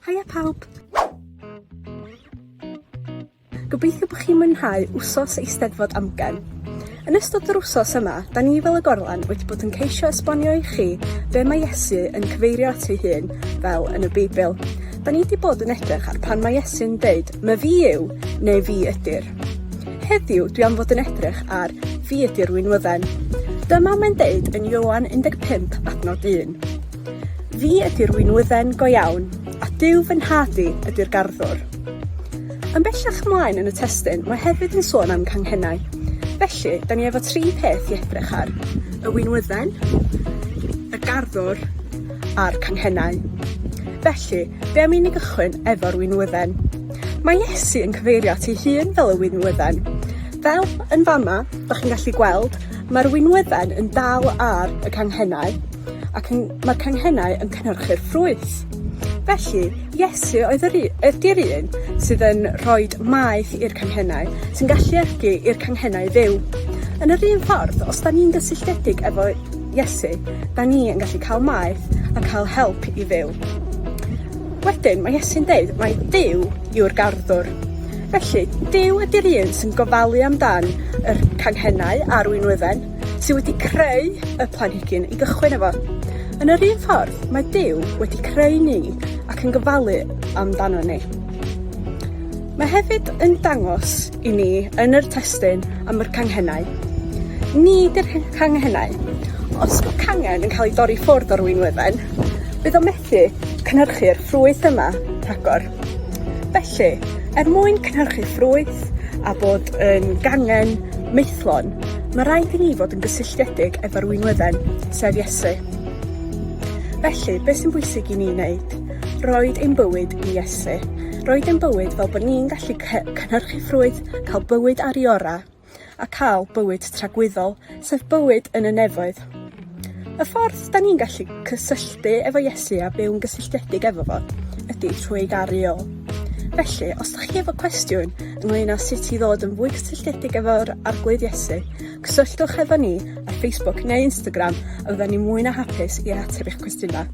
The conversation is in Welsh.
Haia pawb! Gobeithio bod chi'n mwynhau wsos eisteddfod amgen. Yn ystod yr wsos yma, da ni fel y gorlan wedi bod yn ceisio esbonio i chi be Mae Iesu yn cyfeirio at ei hun fel yn y Beibl. Da ni wedi bod yn edrych ar pan Mae Iesu'n deud, Myfi yw neu fi ydy'r. Heddiw dwi am fod yn edrych ar fi ydy'r Winwydden. Dyma mae'n deud yn Ioan 15 adnod 1. Fi ydy'r Winwydden go iawn, a Duw fy nhadu ydy'r garddwr. Yn bellach ymlaen yn y testun, mae hefyd yn sôn am canghennau. Felly, da ni efo 3 peth i edrych ar. Y Winwydden, y garddwr, a'r canghennau. Felly, be am i ni gychwyn efo'r Winwydden? Mae Iesu yn cyfeirio at ei hun fel y Winwydden. Fel yn fama, da chi'n gallu gweld, mae'r Winwydden yn dal ar y canghennau, ac mae'r canghennau yn cynhyrchu'r ffrwyth. Felly, Iesu ydy'r un sydd yn rhoi maeth i'r canghennau, sy'n gallu ergu i'r canghennau dduw. Yn yr un ffordd, os da ni'n gysylltiedig efo Iesu, da ni yn gallu cael maeth a cael help i dduw. Wedyn, mae Iesu'n deud mae Duw yw'r garddwr. Felly, Duw ydy'r un sy'n gofalu amdan yr canghennau a'r Winwydden, sydd wedi creu y planhigyn i gychwyn efo. Yn yr un ffordd, mae Duw wedi creu ni ac yn gofalu amdano ni. Mae hefyd yn dangos i ni yn yr testun am yr canghennau. Ni ydy'r canghennau. Os mae cangen yn cael ei dorri ffwrdd o'r Winwydden, bydd o methu cynhyrchu'r ffrwyth yma rhagor. Felly, mwyn cynhyrchu ffrwyth a bod yn gangen meithlon, mae rhaid i ni fod yn gysylltiedig efo'r Winwydden, sef Iesu. Felly, beth sy'n bwysig i ni wneud? Roed ein bywyd i Iesu. Roed ein bywyd fel bod ni'n gallu cynhyrchu ffrwyth, cael bywyd ar ei ora, a cael bywyd tragwyddol, sef bywyd yn y nefoedd. Y ffordd da ni'n gallu cysylltu efo Iesu a byw'n gysylltiedig efo fo, ydy trwy garu o. Felly, os ydych chi efo cwestiwn ynglŷn â sut i ddod yn fwy cysylltiedig efo'r arglwydd Iesu, cysylltwch efo ni ar Facebook neu Instagram a fydda ni mwy na hapus i ateb eich cwestiynau.